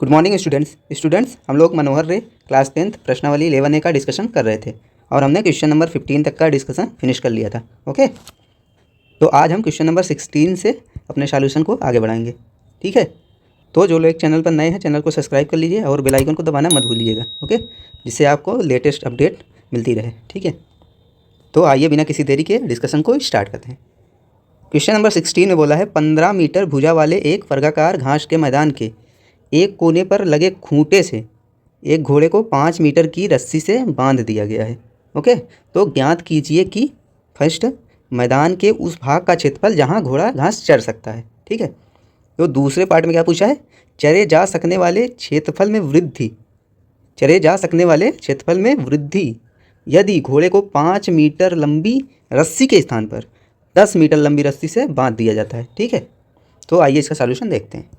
Good morning students हम लोग मनोहर रे क्लास 10th प्रश्नावली 11A का डिस्कशन कर रहे थे और हमने क्वेश्चन नंबर 15 तक का डिस्कशन फिनिश कर लिया था। ओके, तो आज हम क्वेश्चन नंबर 16 से अपने सॉल्यूशन को आगे बढ़ाएंगे। ठीक है, तो जो लोग चैनल पर नए हैं चैनल को सब्सक्राइब कर लीजिए और बेल आइकन को दबाना मत भूलिएगा। ओके, जिससे आपको लेटेस्ट अपडेट मिलती रहे। ठीक है, तो आइए बिना किसी देरी के डिस्कशन को स्टार्ट करते हैं। क्वेश्चन नंबर 16 में बोला है 15 मीटर भुजा वाले एक वर्गाकार घास के मैदान के एक कोने पर लगे खूंटे से एक घोड़े को 5 मीटर की रस्सी से बांध दिया गया है। ओके, तो ज्ञात कीजिए कि फर्स्ट मैदान के उस भाग का क्षेत्रफल जहां घोड़ा घास चर सकता है। ठीक है, तो दूसरे पार्ट में क्या पूछा है, चरे जा सकने वाले क्षेत्रफल में वृद्धि, चरे जा सकने वाले क्षेत्रफल में वृद्धि यदि घोड़े को 5 मीटर लंबी रस्सी के स्थान पर 10 मीटर लंबी रस्सी से बांध दिया जाता है। ठीक है, तो आइए इसका सॉल्यूशन देखते हैं।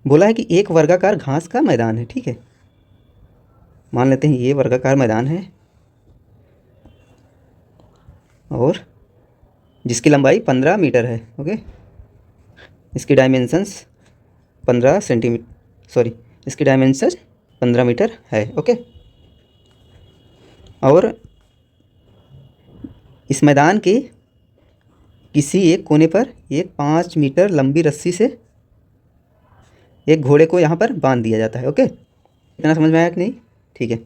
बोला है कि एक वर्गाकार घास का मैदान है। ठीक है, मान लेते हैं ये वर्गाकार मैदान है और जिसकी लंबाई 15 मीटर है। ओके, इसकी डायमेंशंस 15 सेंटीमीटर, सॉरी इसकी डायमेंशन 15 मीटर है। ओके, और इस मैदान के किसी एक कोने पर एक 5 मीटर लंबी रस्सी से एक घोड़े को यहाँ पर बांध दिया जाता है। ओके, इतना समझ में आया कि नहीं? ठीक है,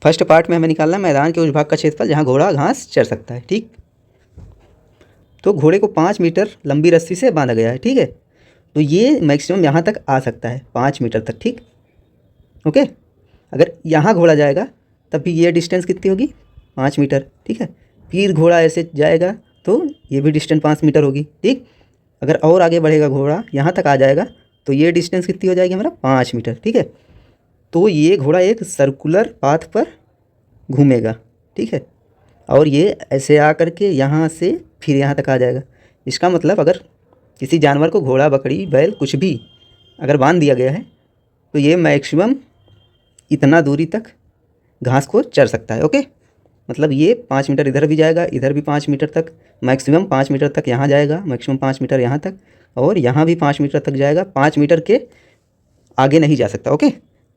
फर्स्ट पार्ट में हमें निकालना मैदान के उस भाग का क्षेत्रफल जहाँ घोड़ा घास चर सकता है। ठीक, तो घोड़े को 5 मीटर लंबी रस्सी से बांधा गया है। ठीक है, तो ये मैक्सिमम यहाँ तक आ सकता है 5 मीटर तक। ठीक, ओके, अगर यहाँ घोड़ा जाएगा तब भी ये डिस्टेंस कितनी होगी, 5 मीटर। ठीक है, फिर घोड़ा ऐसे जाएगा तो ये भी डिस्टेंस 5 मीटर होगी। ठीक, अगर और आगे बढ़ेगा घोड़ा यहाँ तक आ जाएगा तो ये डिस्टेंस कितनी हो जाएगी हमारा, 5 मीटर। ठीक है, तो ये घोड़ा एक सर्कुलर पाथ पर घूमेगा। ठीक है, और ये ऐसे आ करके यहाँ से फिर यहाँ तक आ जाएगा। इसका मतलब अगर किसी जानवर को, घोड़ा बकरी बैल कुछ भी अगर बांध दिया गया है तो ये मैक्सिमम इतना दूरी तक घास को चर सकता है। ओके, मतलब ये 5 मीटर इधर भी जाएगा, इधर भी 5 मीटर तक, मैक्सिमम 5 मीटर तक यहाँ जाएगा, मैक्सिमम 5 मीटर यहाँ तक, और यहाँ भी 5 मीटर तक जाएगा। 5 मीटर के आगे नहीं जा सकता। ओके,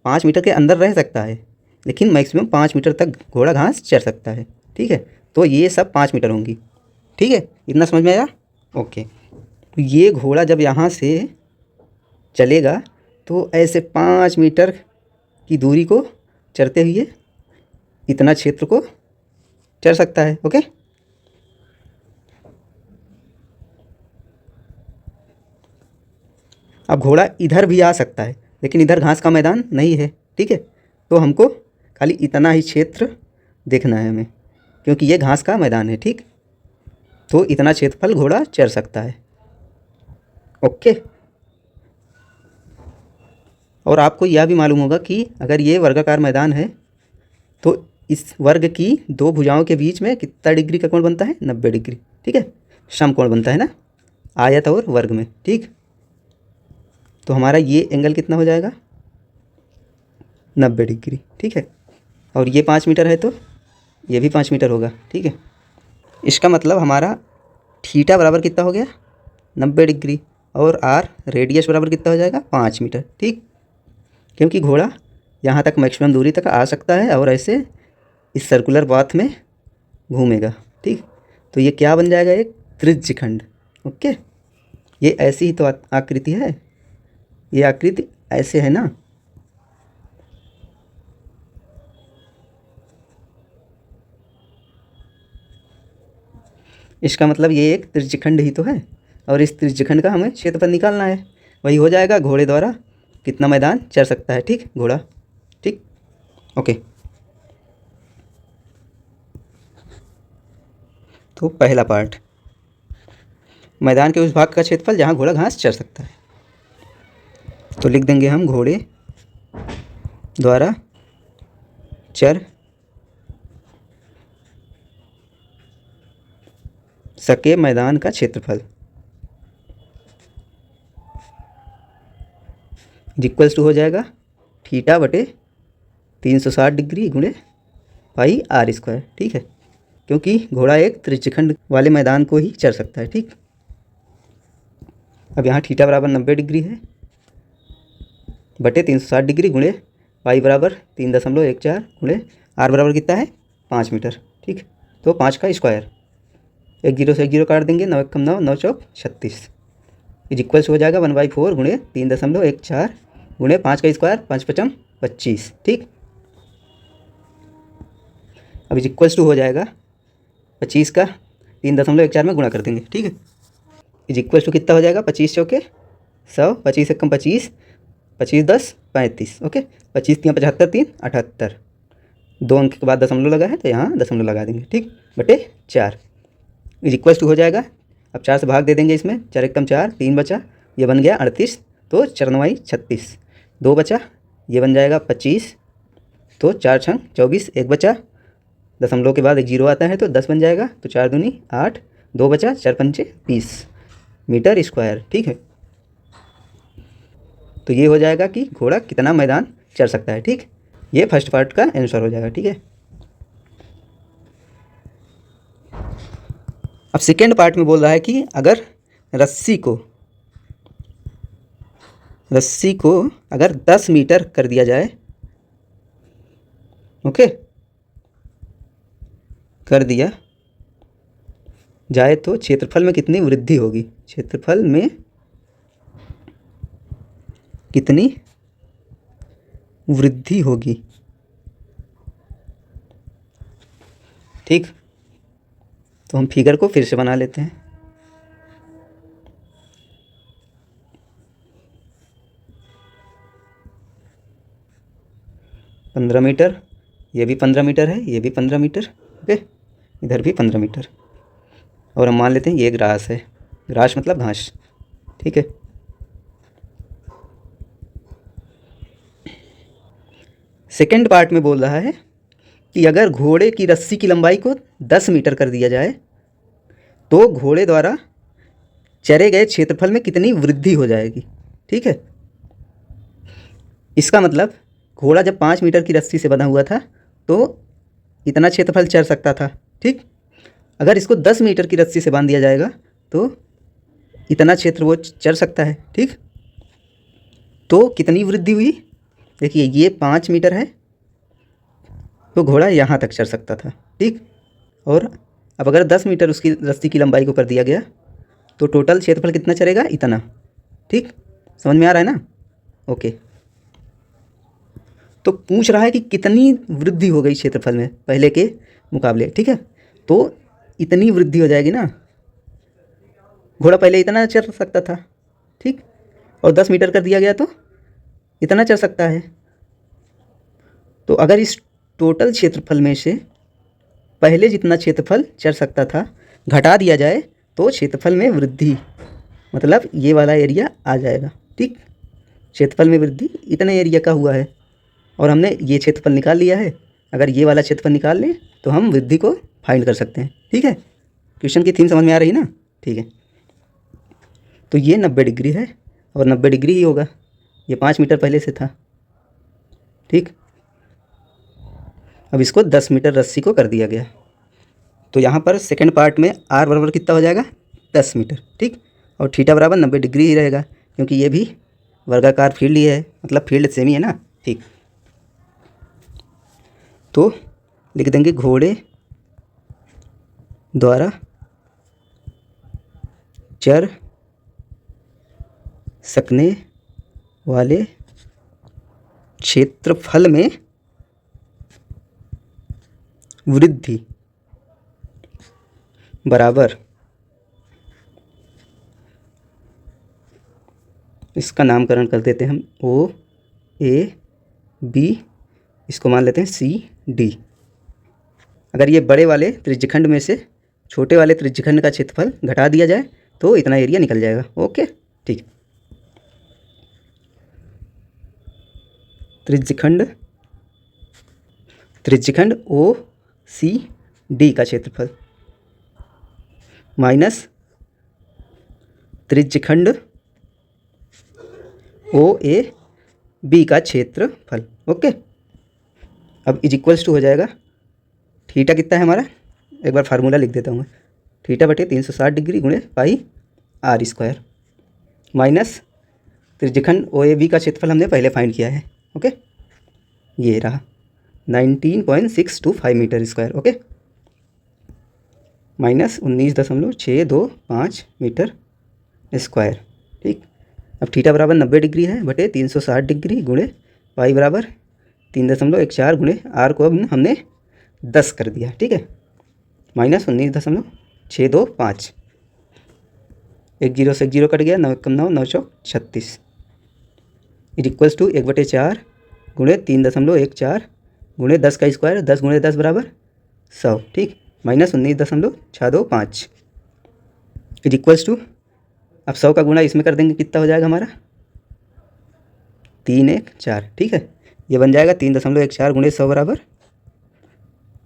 5 मीटर के अंदर रह सकता है लेकिन मैक्सिमम 5 मीटर तक घोड़ा घास चर सकता है। ठीक है, तो ये सब 5 मीटर होंगी। ठीक है, इतना समझ में आया? ओके, तो ये घोड़ा जब यहाँ से चलेगा तो ऐसे 5 मीटर की दूरी को चरते हुए इतना क्षेत्र को चर सकता है। ओके, अब घोड़ा इधर भी आ सकता है लेकिन इधर घास का मैदान नहीं है। ठीक है, तो हमको खाली इतना ही क्षेत्र देखना है हमें, क्योंकि ये घास का मैदान है। ठीक, तो इतना क्षेत्रफल घोड़ा चर सकता है। ओके, और आपको यह भी मालूम होगा कि अगर ये वर्गाकार मैदान है तो इस वर्ग की दो भुजाओं के बीच में कितना डिग्री का कोण बनता है, 90 डिग्री। ठीक है, समकोण बनता है ना आयत और वर्ग में। ठीक, तो हमारा ये एंगल कितना हो जाएगा, 90 डिग्री। ठीक है, और ये 5 मीटर है तो ये भी 5 मीटर होगा। ठीक है, इसका मतलब हमारा थीटा बराबर कितना हो गया, 90 डिग्री, और आर रेडियस बराबर कितना हो जाएगा, 5 मीटर। ठीक, क्योंकि घोड़ा यहाँ तक मैक्सिमम दूरी तक आ सकता है और ऐसे इस सर्कुलर पाथ में घूमेगा। ठीक, तो ये क्या बन जाएगा, एक त्रिज्यखंड। ओके, ये ऐसी ही तो आकृति है, ये आकृति ऐसे है ना, इसका मतलब ये एक त्रिज्यखंड ही तो है और इस त्रिज्यखंड का हमें क्षेत्रफल निकालना है। वही हो जाएगा घोड़े द्वारा कितना मैदान चर सकता है। ठीक, घोड़ा। ठीक, ओके, तो पहला पार्ट, मैदान के उस भाग का क्षेत्रफल जहाँ घोड़ा घास चर सकता है, तो लिख देंगे हम घोड़े द्वारा चर सके मैदान का क्षेत्रफल इक्वल्स टू हो जाएगा थीटा बटे 360 डिग्री गुणे पाई आर स्क्वायर। ठीक है, क्योंकि घोड़ा एक त्रिज्यखंड वाले मैदान को ही चर सकता है। ठीक, अब यहाँ थीटा बराबर 90 डिग्री है बटे 360 डिग्री गुणे पाई बराबर 3.14 गुणे आर बराबर कितना है 5 मीटर। ठीक, तो 5 का स्क्वायर, एक जीरो से एक जीरो काट देंगे, 9 कम 9, 9 चौक 36 इज इक्वल्स हो जाएगा 1/4 गुणे 3.14 गुणे 5 का स्क्वायर 5 पचम 25। ठीक, अब इज इक्वल्स टू हो जाएगा 25 का 3.14 में गुणा कर देंगे। ठीक है, इज इक्वल्स टू कितना हो जाएगा 25 चौके 100, 25 एकम 25, 25 10 35। ओके, 25 3 75 3 78, 2 अंक के बाद दशमलव लगा है तो यहाँ दशमलव लगा देंगे। ठीक, बटे 4 इज इक्वल्स टू हो जाएगा। अब 4 से भाग दे देंगे इसमें, 4 एकम 4, 3 बचा, ये बन गया 38, तो 4 9 36, 2 बचा, ये बन जाएगा 25, तो 4 6 24, 1 बचा, दशमलव के बाद एक जीरो आता है तो 10 बन जाएगा, तो 4 दूनी 8, 2 बचा, 4 पंचे 20 मीटर स्क्वायर। ठीक है, तो ये हो जाएगा कि घोड़ा कितना मैदान चर सकता है। ठीक, ये फर्स्ट पार्ट का आंसर हो जाएगा। ठीक है, अब सेकेंड पार्ट में बोल रहा है कि अगर रस्सी को अगर 10 मीटर कर दिया जाए, ओके, कर दिया जाए तो क्षेत्रफल में कितनी वृद्धि होगी, क्षेत्रफल में कितनी वृद्धि होगी। ठीक, तो हम फिगर को फिर से बना लेते हैं। पंद्रह मीटर, ये भी 15 मीटर है, ये भी 15 मीटर, ओके, इधर भी 15 मीटर, और हम मान लेते हैं ये ग्रास है, ग्रास मतलब घास। ठीक है, सेकेंड पार्ट में बोल रहा है कि अगर घोड़े की रस्सी की लंबाई को 10 मीटर कर दिया जाए तो घोड़े द्वारा चरे गए क्षेत्रफल में कितनी वृद्धि हो जाएगी। ठीक है, इसका मतलब घोड़ा जब 5 मीटर की रस्सी से बंधा हुआ था तो इतना क्षेत्रफल चर सकता था। ठीक, अगर इसको 10 मीटर की रस्सी से बांध दिया जाएगा तो इतना क्षेत्र वो चर सकता है। ठीक, तो कितनी वृद्धि हुई, देखिए ये 5 मीटर है तो घोड़ा यहाँ तक चढ़ सकता था। ठीक, और अब अगर 10 मीटर उसकी रस्सी की लंबाई को कर दिया गया तो टोटल क्षेत्रफल कितना चलेगा, इतना। ठीक, समझ में आ रहा है ना। ओके, तो पूछ रहा है कि कितनी वृद्धि हो गई क्षेत्रफल में पहले के मुकाबले। ठीक है, तो इतनी वृद्धि हो जाएगी ना, घोड़ा पहले इतना चढ़ सकता था, ठीक, और 10 मीटर कर दिया गया तो इतना चढ़ सकता है। तो अगर इस टोटल क्षेत्रफल में से पहले जितना क्षेत्रफल चढ़ सकता था घटा दिया जाए तो क्षेत्रफल में वृद्धि, मतलब ये वाला एरिया आ जाएगा। ठीक, क्षेत्रफल में वृद्धि इतने एरिया का हुआ है और हमने ये क्षेत्रफल निकाल लिया है। अगर ये वाला क्षेत्रफल निकाल लें तो हम वृद्धि को फाइंड कर सकते हैं। ठीक है, क्वेश्चन की थीम समझ में आ रही ना। ठीक है, तो ये 90 डिग्री है और 90 डिग्री ही होगा, ये 5 मीटर पहले से था। ठीक, अब इसको 10 मीटर रस्सी को कर दिया गया तो यहाँ पर सेकंड पार्ट में आर बराबर कितना हो जाएगा 10 मीटर। ठीक, और थीटा बराबर 90 डिग्री ही रहेगा क्योंकि ये भी वर्गाकार फील्ड ही है, मतलब फील्ड सेम ही है ना। ठीक, तो लिख देंगे घोड़े द्वारा चर सकने वाले क्षेत्रफल में वृद्धि बराबर, इसका नामकरण कर देते हैं हम ओ ए बी, इसको मान लेते हैं सी डी। अगर ये बड़े वाले त्रिज्यखंड में से छोटे वाले त्रिज्यखंड का क्षेत्रफल घटा दिया जाए तो इतना एरिया निकल जाएगा। ओके, ठीक, त्रिज्यखंड ओ सी डी का क्षेत्रफल माइनस त्रिज्यखंड ओ ए बी का क्षेत्रफल। ओके, अब इज इक्वल्स टू हो जाएगा, थीटा कितना है हमारा एक बार फार्मूला लिख देता हूँ मैं। थीटा बटे 360 डिग्री गुणे पाई आर स्क्वायर माइनस त्रिज्यखंड ओ ए बी का क्षेत्रफल हमने पहले फाइंड किया है। ओके, ये रहा 19.625 metre square. Okay, minus 19.625 metre square. ठीक, अब थीटा बराबर 90 डिग्री है बटे 360 डिग्री गुणे पाई बराबर 3.14 गुणे आर को अब हमने 10 कर दिया। ठीक है, माइनस 19.625, एक जीरो से एक जीरो कट गया, 9 कम 9, 9 चौक 36 इक्वल्स टू 1/4 गुणे 3.14 गुणे 10 का स्क्वायर, 10 गुणे 10 बराबर 100। ठीक, माइनस 19.625 इक्वल्स टू, अब 100 का गुणा इसमें कर देंगे, कितना हो जाएगा हमारा 314। ठीक है, ये बन जाएगा 3.14 गुणे 100 बराबर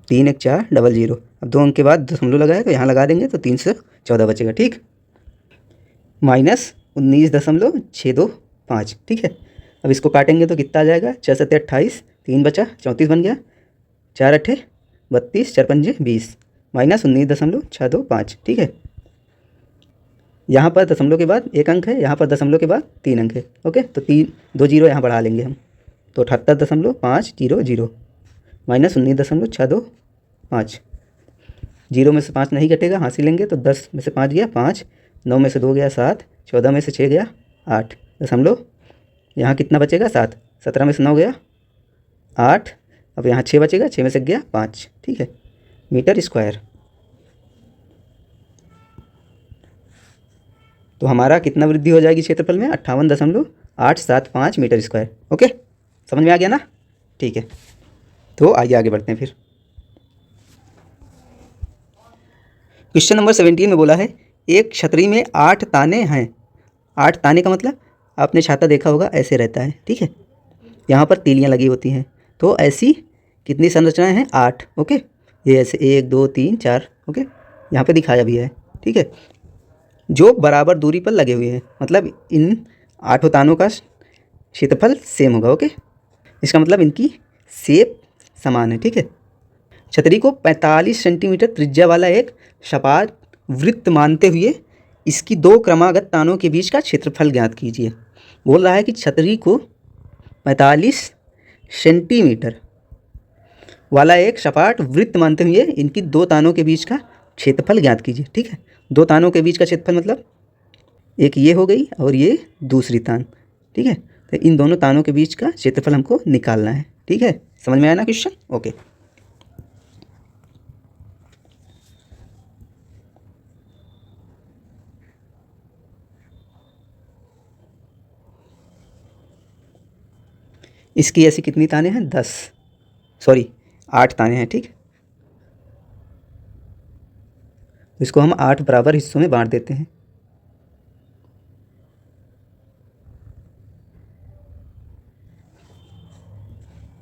31400। अब 2 अंक के बाद दशमलव लगा है तो यहाँ लगा देंगे तो 314 बचेगा। ठीक, माइनस 19.625। ठीक है, अब इसको काटेंगे तो कितना आ जाएगा, 6 7 28, 3 बचा 34 बन गया, 4 8 32, 4 5 20, माइनस 19.625। ठीक है, यहाँ पर दशमलव के बाद एक अंक है, यहाँ पर दशमलव के बाद 3 अंक है। ओके, तो 2 जीरो यहाँ बढ़ा लेंगे हम, तो 78.500 माइनस 19.625। जीरो में से 5 नहीं घटेगा, हासिल लेंगे तो 10 में से 5 गया 5, 9 में से 2 गया 7, 14 में से 6 गया 8, दशमलव यहाँ कितना बचेगा 7, 17 में से 9 गया 8, अब यहाँ 6 बचेगा, 6 में से गया 5। ठीक है, मीटर स्क्वायर। तो हमारा कितना वृद्धि हो जाएगी क्षेत्रफल में, 58.875 मीटर स्क्वायर। ओके, समझ में आ गया ना। ठीक है, तो आइए आगे बढ़ते हैं फिर। क्वेश्चन नंबर 17 में बोला है एक छतरी में 8 ताने हैं। 8 ताने का मतलब आपने छाता देखा होगा, ऐसे रहता है। ठीक है, यहाँ पर तीलियाँ लगी होती हैं, तो ऐसी कितनी संरचनाएं हैं, 8। ओके, ये ऐसे 1 2 3 4। ओके, यहाँ पे दिखाया भी है। ठीक है, जो बराबर दूरी पर लगे हुए हैं, मतलब इन 8 तानों का क्षेत्रफल सेम होगा। ओके, इसका मतलब इनकी शेप समान है। ठीक है, छतरी को 45 सेंटीमीटर त्रिज्या वाला एक सपाट वृत्त मानते हुए इसकी 2 क्रमागत तानों के बीच का क्षेत्रफल ज्ञात कीजिए। बोल रहा है कि छतरी को 45 सेंटीमीटर वाला एक सपाट वृत्त मानते हुए इनकी 2 तानों के बीच का क्षेत्रफल ज्ञात कीजिए। ठीक है, 2 तानों के बीच का क्षेत्रफल मतलब एक ये हो गई और ये दूसरी तान। ठीक है, तो इन दोनों तानों के बीच का क्षेत्रफल हमको निकालना है। ठीक है, समझ में आया ना क्वेश्चन। ओके, इसकी ऐसी कितनी ताने हैं, 8 ताने हैं। ठीक, इसको हम 8 बराबर हिस्सों में बांट देते हैं।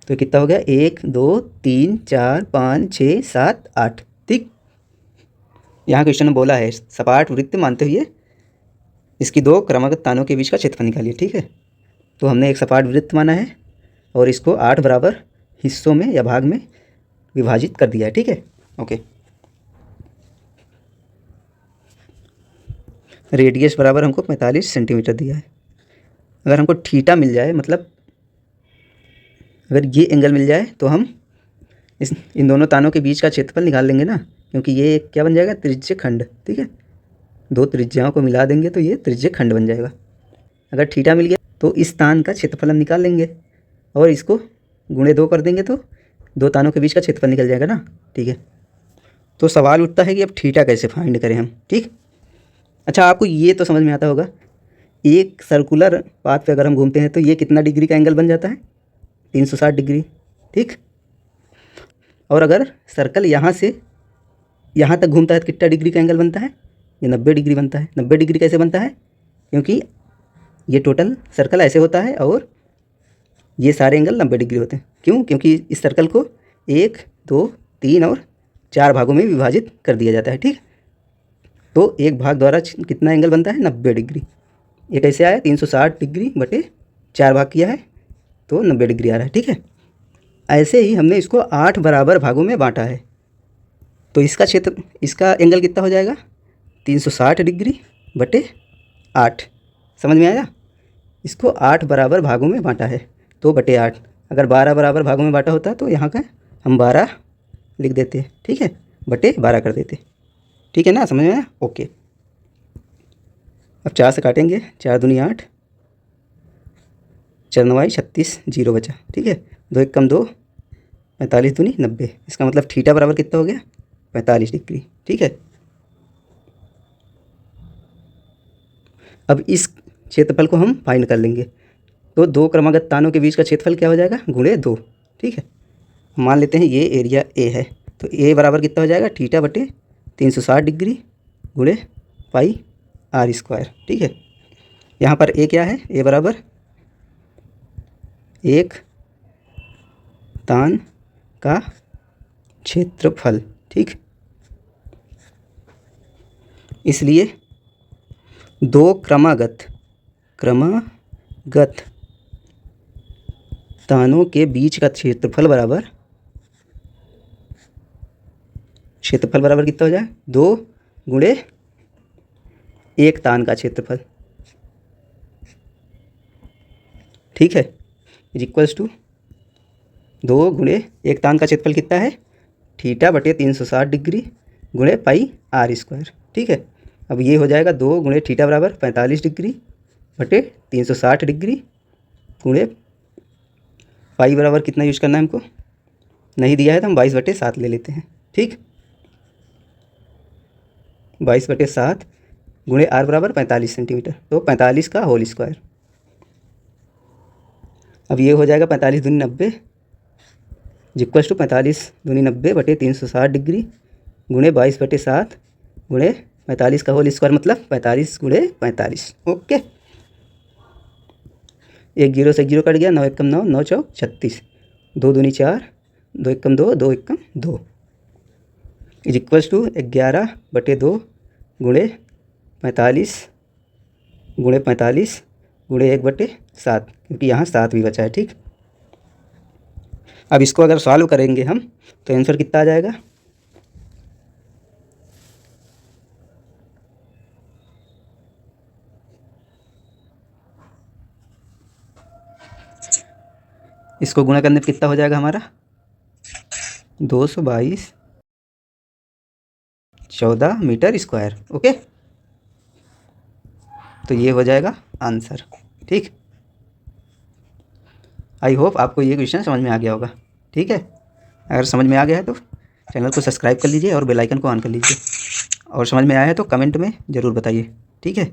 तो कितना हो गया, 1 2 3 4 5 6 7 8। ठीक, यहाँ क्वेश्चन में बोला है सपाट वृत्त मानते हुए इसकी 2 क्रमागत तानों के बीच का क्षेत्रफल निकालिए। ठीक है, तो हमने एक सपाट वृत्त माना है और इसको 8 बराबर हिस्सों में या भाग में विभाजित कर दिया है। ठीक है, ओके, रेडियस बराबर हमको 45 सेंटीमीटर दिया है। अगर हमको थीटा मिल जाए, मतलब अगर ये एंगल मिल जाए तो हम इन दोनों तानों के बीच का क्षेत्रफल निकाल लेंगे ना, क्योंकि ये क्या बन जाएगा, त्रिज्य खंड। ठीक है, 2 त्रिज्याओं को मिला देंगे तो ये त्रिज्य खंड बन जाएगा। अगर थीटा मिल गया तो इस तान का क्षेत्रफल हम निकाल लेंगे और इसको गुणे 2 कर देंगे तो 2 तानों के बीच का क्षेत्रफल निकल जाएगा ना। ठीक है, तो सवाल उठता है कि अब थीटा कैसे फाइंड करें हम। ठीक, अच्छा, आपको ये तो समझ में आता होगा, एक सर्कुलर पाथ पे अगर हम घूमते हैं तो ये कितना डिग्री का एंगल बन जाता है, 360 डिग्री। ठीक, और अगर सर्कल यहाँ से यहाँ तक घूमता है तो कितना डिग्री का एंगल बनता है, ये 90 डिग्री बनता है। 90 डिग्री कैसे बनता है, क्योंकि ये टोटल सर्कल ऐसे होता है और ये सारे एंगल 90 डिग्री होते हैं। क्यों, क्योंकि इस सर्कल को 1 2 3 और 4 भागों में विभाजित कर दिया जाता है। ठीक, तो एक भाग द्वारा कितना एंगल बनता है, 90 डिग्री। ये कैसे आया, 360 डिग्री बटे 4 भाग किया है तो 90 डिग्री आ रहा है। ठीक है, ऐसे ही हमने इसको 8 बराबर भागों में बांटा है। तो इसका एंगल कितना हो जाएगा 360 डिग्री बटे 8। समझ में आया? इसको 8 बराबर भागों में बांटा है तो बटे 8। अगर 12 बराबर भागों में बांटा होता तो यहाँ का हम 12 लिख देते, ठीक है, बटे 12 कर देते। ठीक है ना, समझ में आया? ओके। अब 4 से काटेंगे, 4 दूनी 8, 4 9 36, 0 बचा, ठीक है। 2 1 कम 2, 45 दूनी 90। इसका मतलब थीटा बराबर कितना हो गया 45 डिग्री, ठीक है। अब इस क्षेत्रफल को हम फाइंड कर लेंगे। तो दो क्रमागत तानों के बीच का क्षेत्रफल क्या हो जाएगा गुणे 2, ठीक है। मान लेते हैं ये एरिया ए है, तो ए बराबर कितना हो जाएगा थीटा बटे 360 डिग्री गुणे पाई आर स्क्वायर, ठीक है। यहाँ पर ए क्या है, ए बराबर एक तान का क्षेत्रफल, ठीक। इसलिए दो क्रमागत तानों के बीच का क्षेत्रफल बराबर कितना हो जाए 2 गुणे एक तान का क्षेत्रफल, ठीक है, इज इक्वल्स टू 2 गुणे एक तान का क्षेत्रफल कितना है थीटा बटे 360 डिग्री गुणे पाई आर स्क्वायर, ठीक है। अब ये हो जाएगा 2 गुणे थीटा बराबर 45 डिग्री बटे 360 डिग्री गुणे पाई बराबर कितना यूज करना है हमको, नहीं दिया है तो हम 22/7 ले लेते हैं, ठीक। 22/7 गुणे आर बराबर 45 सेंटीमीटर, तो 45 का होल स्क्वायर। अब ये हो जाएगा 45 दूनी 90 इक्वल्स टू 45 दूनी 90 बटे 360 डिग्री गुणे 22/7 गुणे 45 का होल स्क्वायर मतलब 45 गुणे 45, ओके। एक 0 से 0 कट गया, 9 1 कम 9, 9 चौक 36, 2 दूनी 4, 2 1 कम 2, 2 1 कम 2 इज इक्वल्स टू 11/2 गुणे 45 गुणे 45 गुणे 1/7, क्योंकि यहाँ 7 भी बचा है, ठीक। अब इसको अगर सॉल्व करेंगे हम तो आंसर कितना आ जाएगा, इसको गुणा करने पर कितना हो जाएगा हमारा 222 14 मीटर स्क्वायर, ओके। तो ये हो जाएगा आंसर, ठीक। आई होप आपको ये क्वेश्चन समझ में आ गया होगा, ठीक है। अगर समझ में आ गया है तो चैनल को सब्सक्राइब कर लीजिए और बेल आइकन को ऑन कर लीजिए, और समझ में आया है तो कमेंट में ज़रूर बताइए, ठीक है।